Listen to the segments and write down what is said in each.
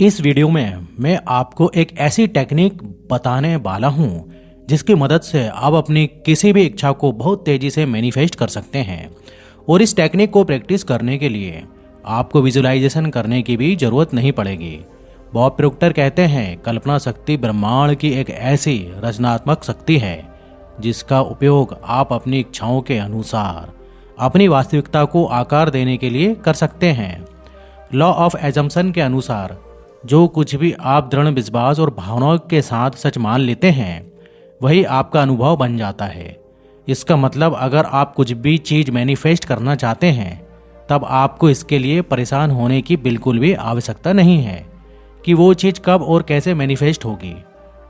इस वीडियो में मैं आपको एक ऐसी टेक्निक बताने वाला हूँ जिसकी मदद से आप अपनी किसी भी इच्छा को बहुत तेजी से मैनिफेस्ट कर सकते हैं। और इस टेक्निक को प्रैक्टिस करने के लिए आपको विजुअलाइजेशन करने की भी जरूरत नहीं पड़ेगी। बॉब प्रोक्टर कहते हैं, कल्पना शक्ति ब्रह्मांड की एक ऐसी रचनात्मक शक्ति है जिसका उपयोग आप अपनी इच्छाओं के अनुसार अपनी वास्तविकता को आकार देने के लिए कर सकते हैं। लॉ ऑफ एजम्पशन के अनुसार जो कुछ भी आप दृढ़ विश्वास और भावनाओं के साथ सच मान लेते हैं वही आपका अनुभव बन जाता है। इसका मतलब अगर आप कुछ भी चीज़ मैनिफेस्ट करना चाहते हैं तब आपको इसके लिए परेशान होने की बिल्कुल भी आवश्यकता नहीं है कि वो चीज़ कब और कैसे मैनिफेस्ट होगी।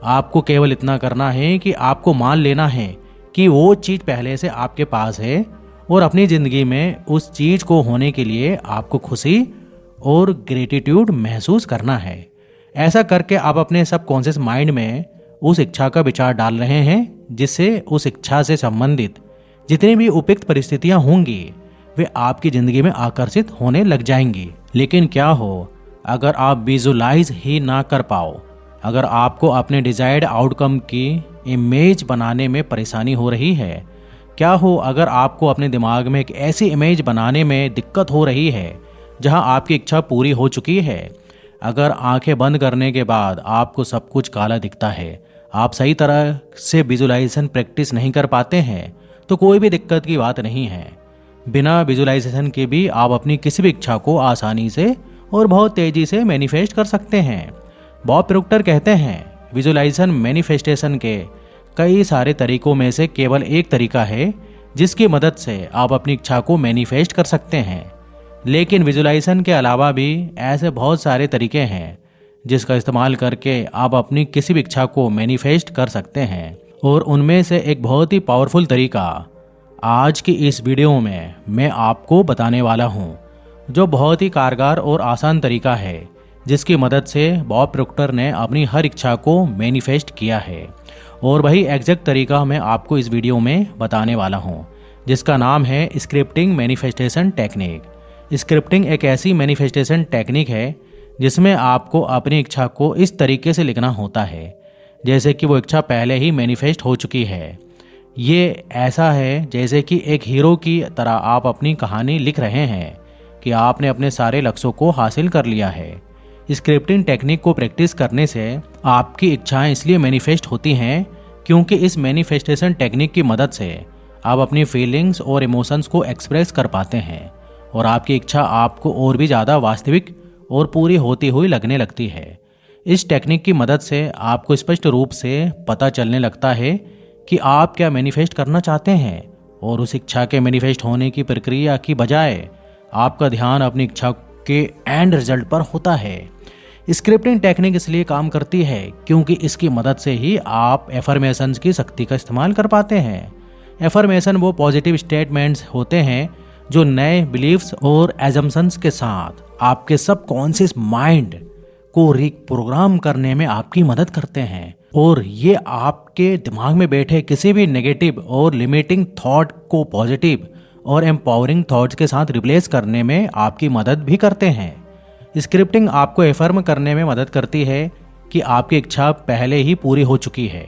आपको केवल इतना करना है कि आपको मान लेना है कि वो चीज़ पहले से आपके पास है और अपनी ज़िंदगी में उस चीज़ को होने के लिए आपको खुशी और ग्रेटिट्यूड महसूस करना है। ऐसा करके आप अपने सबकॉन्शियस माइंड में उस इच्छा का विचार डाल रहे हैं जिससे उस इच्छा से संबंधित जितनी भी उपयुक्त परिस्थितियां होंगी वे आपकी ज़िंदगी में आकर्षित होने लग जाएंगी। लेकिन क्या हो अगर आप विजुलाइज ही ना कर पाओ, अगर आपको अपने डिजायर्ड आउटकम की इमेज बनाने में परेशानी हो रही है? क्या हो अगर आपको अपने दिमाग में एक ऐसी इमेज बनाने में दिक्कत हो रही है जहां आपकी इच्छा पूरी हो चुकी है? अगर आंखें बंद करने के बाद आपको सब कुछ काला दिखता है, आप सही तरह से विजुलाइजेशन प्रैक्टिस नहीं कर पाते हैं, तो कोई भी दिक्कत की बात नहीं है। बिना विजुलाइजेशन के भी आप अपनी किसी भी इच्छा को आसानी से और बहुत तेजी से मैनिफेस्ट कर सकते हैं। बॉब प्रोक्टर कहते हैं, विजुलाइजेशन मैनिफेस्टेशन के कई सारे तरीकों में से केवल एक तरीका है जिसकी मदद से आप अपनी इच्छा को मैनिफेस्ट कर सकते हैं। लेकिन विजुलाइजेशन के अलावा भी ऐसे बहुत सारे तरीके हैं जिसका इस्तेमाल करके आप अपनी किसी भी इच्छा को मैनिफेस्ट कर सकते हैं। और उनमें से एक बहुत ही पावरफुल तरीका आज की इस वीडियो में मैं आपको बताने वाला हूं, जो बहुत ही कारगर और आसान तरीका है जिसकी मदद से बॉब प्रोक्टर ने अपनी हर इच्छा को मैनिफेस्ट किया है। और वही एग्जैक्ट तरीका मैं आपको इस वीडियो में बताने वाला हूं, जिसका नाम है स्क्रिप्टिंग मैनिफेस्टेशन टेक्निक। स्क्रिप्टिंग एक ऐसी मैनिफेस्टेशन टेक्निक है जिसमें आपको अपनी इच्छा को इस तरीके से लिखना होता है जैसे कि वो इच्छा पहले ही मैनिफेस्ट हो चुकी है। ये ऐसा है जैसे कि एक हीरो की तरह आप अपनी कहानी लिख रहे हैं कि आपने अपने सारे लक्ष्यों को हासिल कर लिया है। स्क्रिप्टिंग टेक्निक को प्रैक्टिस करने से आपकी इच्छाएं इसलिए मैनिफेस्ट होती हैं क्योंकि इस मैनिफेस्टेशन टेक्निक की मदद से आप अपनी फीलिंग्स और इमोशंस को एक्सप्रेस कर पाते हैं और आपकी इच्छा आपको और भी ज़्यादा वास्तविक और पूरी होती हुई लगने लगती है। इस टेक्निक की मदद से आपको स्पष्ट रूप से पता चलने लगता है कि आप क्या मैनिफेस्ट करना चाहते हैं और उस इच्छा के मैनिफेस्ट होने की प्रक्रिया की बजाय आपका ध्यान अपनी इच्छा के एंड रिजल्ट पर होता है। स्क्रिप्टिंग टेक्निक इसलिए काम करती है क्योंकि इसकी मदद से ही आप एफर्मेशंस की शक्ति का इस्तेमाल कर पाते हैं। एफर्मेशन वो पॉजिटिव स्टेटमेंट्स होते हैं जो नए बिलीफ्स और एजम्पशंस के साथ आपके सबकॉन्शियस माइंड को रिप्रोग्राम करने में आपकी मदद करते हैं। और ये आपके दिमाग में बैठे किसी भी नेगेटिव और लिमिटिंग थॉट को पॉजिटिव और एम्पावरिंग थॉट्स के साथ रिप्लेस करने में आपकी मदद भी करते हैं। स्क्रिप्टिंग आपको एफर्म करने में मदद करती है कि आपकी इच्छा पहले ही पूरी हो चुकी है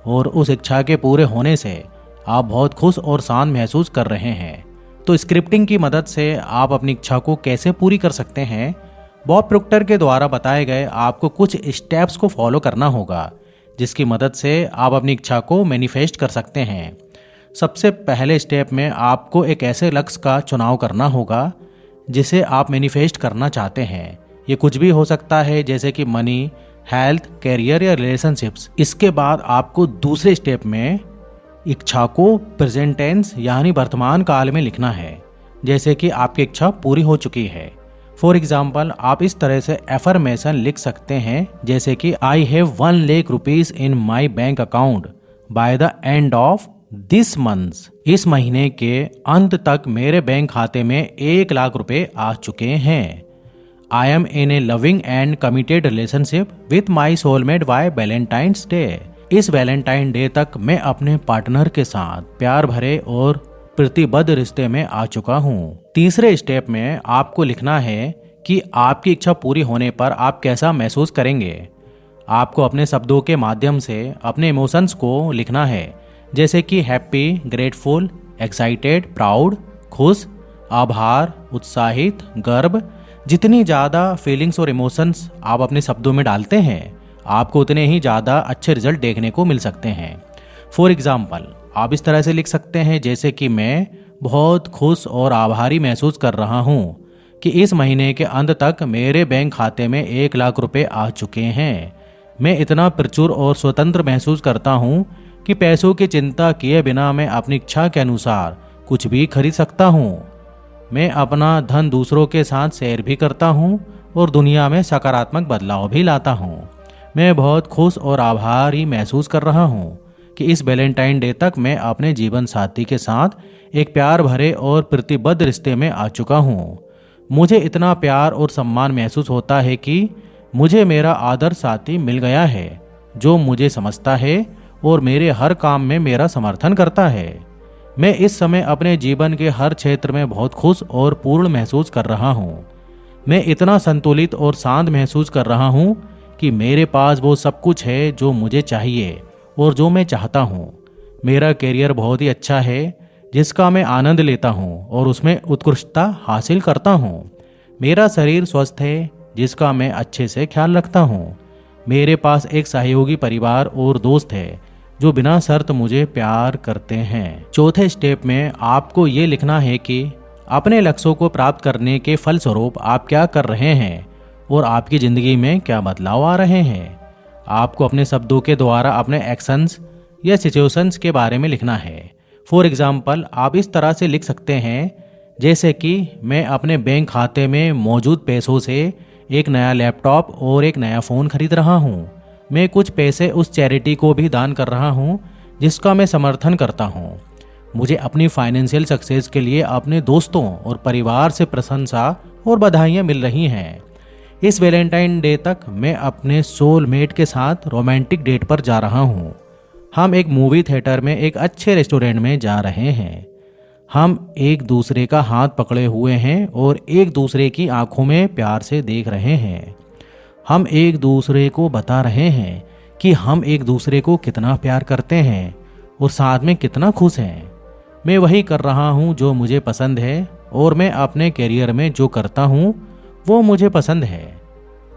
और उस इच्छा के पूरे होने से आप बहुत खुश और शांत महसूस कर रहे हैं। तो स्क्रिप्टिंग की मदद से आप अपनी इच्छा को कैसे पूरी कर सकते हैं? बॉब प्रोक्टर के द्वारा बताए गए आपको कुछ स्टेप्स को फॉलो करना होगा जिसकी मदद से आप अपनी इच्छा को मैनिफेस्ट कर सकते हैं। सबसे पहले स्टेप में आपको एक ऐसे लक्ष्य का चुनाव करना होगा जिसे आप मैनिफेस्ट करना चाहते हैं। ये कुछ भी हो सकता है जैसे कि मनी, हेल्थ, कैरियर या रिलेशनशिप्स। इसके बाद आपको दूसरे स्टेप में इच्छा को प्रेजेंट टेंस यानी वर्तमान काल में लिखना है जैसे कि आपकी इच्छा पूरी हो चुकी है। फॉर एग्जाम्पल आप इस तरह से एफर्मेशन लिख सकते हैं जैसे कि I have 1 lakh rupees in my bank account by the end of this month. इस महीने के अंत तक मेरे बैंक खाते में 1 लाख रुपए आ चुके हैं। I am in a loving and committed relationship with my soulmate by Valentine's Day. इस वैलेंटाइन डे तक मैं अपने पार्टनर के साथ प्यार भरे और प्रतिबद्ध रिश्ते में आ चुका हूँ। तीसरे स्टेप में आपको लिखना है कि आपकी इच्छा पूरी होने पर आप कैसा महसूस करेंगे। आपको अपने शब्दों के माध्यम से अपने इमोशंस को लिखना है, जैसे कि हैप्पी, ग्रेटफुल, एक्साइटेड, प्राउड, खुश, आभार, उत्साहित, गर्व। जितनी ज़्यादा फीलिंग्स और इमोशंस आप अपने शब्दों में डालते हैं, आपको उतने ही ज़्यादा अच्छे रिजल्ट देखने को मिल सकते हैं। फॉर एग्ज़ाम्पल, आप इस तरह से लिख सकते हैं, जैसे कि मैं बहुत खुश और आभारी महसूस कर रहा हूँ कि इस महीने के अंत तक मेरे बैंक खाते में 1 लाख रुपए आ चुके हैं। मैं इतना प्रचुर और स्वतंत्र महसूस करता हूँ कि पैसों की चिंता किए बिना मैं अपनी इच्छा के अनुसार कुछ भी खरीद सकता हूँ। मैं अपना धन दूसरों के साथ शेयर भी करता हूँ और दुनिया में सकारात्मक बदलाव भी लाता हूँ। मैं बहुत खुश और आभारी महसूस कर रहा हूँ कि इस वैलेंटाइन डे तक मैं अपने जीवन साथी के साथ एक प्यार भरे और प्रतिबद्ध रिश्ते में आ चुका हूँ। मुझे इतना प्यार और सम्मान महसूस होता है कि मुझे मेरा आदर्श साथी मिल गया है, जो मुझे समझता है और मेरे हर काम में मेरा समर्थन करता है। मैं इस समय अपने जीवन के हर क्षेत्र में बहुत खुश और पूर्ण महसूस कर रहा हूँ। मैं इतना संतुलित और शांत महसूस कर रहा हूँ कि मेरे पास वो सब कुछ है जो मुझे चाहिए और जो मैं चाहता हूँ। मेरा करियर बहुत ही अच्छा है, जिसका मैं आनंद लेता हूँ और उसमें उत्कृष्टता हासिल करता हूँ। मेरा शरीर स्वस्थ है, जिसका मैं अच्छे से ख्याल रखता हूँ। मेरे पास एक सहयोगी परिवार और दोस्त है, जो बिना शर्त मुझे प्यार करते हैं। चौथे स्टेप में आपको ये लिखना है कि अपने लक्ष्यों को प्राप्त करने के फलस्वरूप आप क्या कर रहे हैं और आपकी ज़िंदगी में क्या बदलाव आ रहे हैं। आपको अपने शब्दों के द्वारा अपने एक्शंस या सिचुएशंस के बारे में लिखना है। फॉर एग्जाम्पल, आप इस तरह से लिख सकते हैं, जैसे कि मैं अपने बैंक खाते में मौजूद पैसों से एक नया लैपटॉप और एक नया फ़ोन खरीद रहा हूँ। मैं कुछ पैसे उस चैरिटी को भी दान कर रहा हूँ जिसका मैं समर्थन करता हूँ। मुझे अपनी फाइनेंशियल सक्सेस के लिए अपने दोस्तों और परिवार से प्रशंसा और बधाइयाँ मिल रही हैं। इस वैलेंटाइन डे तक मैं अपने सोलमेट के साथ रोमांटिक डेट पर जा रहा हूँ। हम एक मूवी थिएटर में एक अच्छे रेस्टोरेंट में जा रहे हैं। हम एक दूसरे का हाथ पकड़े हुए हैं और एक दूसरे की आंखों में प्यार से देख रहे हैं। हम एक दूसरे को बता रहे हैं कि हम एक दूसरे को कितना प्यार करते हैं और साथ में कितना खुश हैं। मैं वही कर रहा हूँ जो मुझे पसंद है और मैं अपने करियर में जो करता हूँ वो मुझे पसंद है।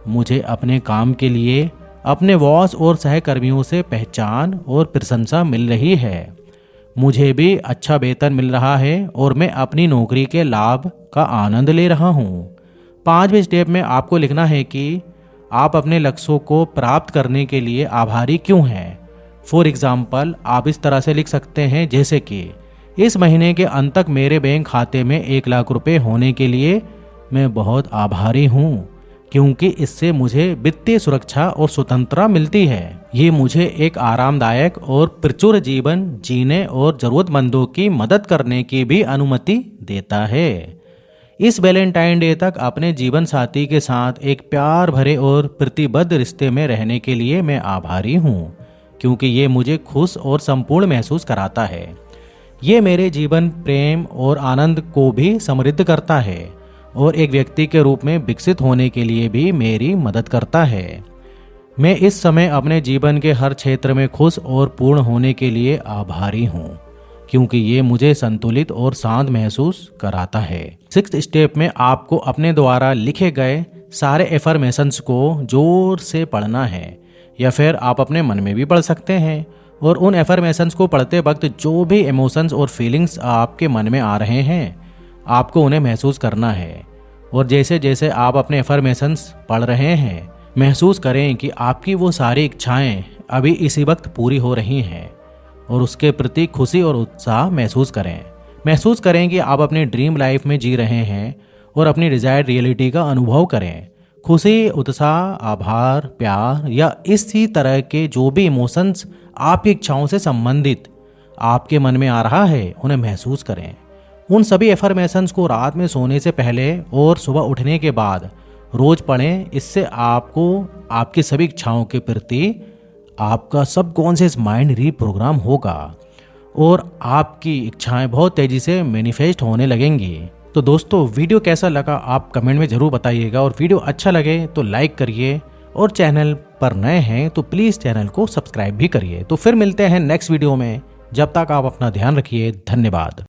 मुझे अपने काम के लिए अपने बॉस और सहकर्मियों से पहचान और प्रशंसा मिल रही है। मुझे भी अच्छा वेतन मिल रहा है और मैं अपनी नौकरी के लाभ का आनंद ले रहा हूँ। 5वें स्टेप में आपको लिखना है कि आप अपने लक्ष्यों को प्राप्त करने के लिए आभारी क्यों हैं। फॉर एग्जाम्पल, आप इस तरह से लिख सकते हैं, जैसे कि इस महीने के अंत तक मेरे बैंक खाते में 1 लाख रुपए होने के लिए मैं बहुत आभारी हूँ, क्योंकि इससे मुझे वित्तीय सुरक्षा और स्वतंत्रता मिलती है। ये मुझे एक आरामदायक और प्रचुर जीवन जीने और जरूरतमंदों की मदद करने की भी अनुमति देता है। इस वैलेंटाइन डे तक अपने जीवन साथी के साथ एक प्यार भरे और प्रतिबद्ध रिश्ते में रहने के लिए मैं आभारी हूँ, क्योंकि ये मुझे खुश और संपूर्ण महसूस कराता है। ये मेरे जीवन प्रेम और आनंद को भी समृद्ध करता है और एक व्यक्ति के रूप में विकसित होने के लिए भी मेरी मदद करता है। मैं इस समय अपने जीवन के हर क्षेत्र में खुश और पूर्ण होने के लिए आभारी हूँ, क्योंकि ये मुझे संतुलित और शांत महसूस कराता है। 6th स्टेप में आपको अपने द्वारा लिखे गए सारे एफर्मेशंस को जोर से पढ़ना है, या फिर आप अपने मन में भी पढ़ सकते हैं। और उन एफर्मेशंस को पढ़ते वक्त जो भी इमोशंस और फीलिंग्स आपके मन में आ रहे हैं, आपको उन्हें महसूस करना है। और जैसे जैसे आप अपने एफर्मेशंस पढ़ रहे हैं, महसूस करें कि आपकी वो सारी इच्छाएं अभी इसी वक्त पूरी हो रही हैं और उसके प्रति खुशी और उत्साह महसूस करें। महसूस करें कि आप अपनी ड्रीम लाइफ में जी रहे हैं और अपनी डिजायर्ड रियलिटी का अनुभव करें। खुशी, उत्साह, आभार, प्यार या इसी तरह के जो भी इमोशंस आपकी इच्छाओं से संबंधित आपके मन में आ रहा है, उन्हें महसूस करें। उन सभी एफर्मेशंस को रात में सोने से पहले और सुबह उठने के बाद रोज पढ़ें। इससे आपको आपकी सभी इच्छाओं के प्रति आपका सबकॉन्शियस माइंड रीप्रोग्राम होगा और आपकी इच्छाएं बहुत तेजी से मैनिफेस्ट होने लगेंगी। तो दोस्तों वीडियो कैसा लगा आप कमेंट में ज़रूर बताइएगा, और वीडियो अच्छा लगे तो लाइक करिए, और चैनल पर नए हैं तो प्लीज़ चैनल को सब्सक्राइब भी करिए। तो फिर मिलते हैं नेक्स्ट वीडियो में, जब तक आप अपना ध्यान रखिए। धन्यवाद।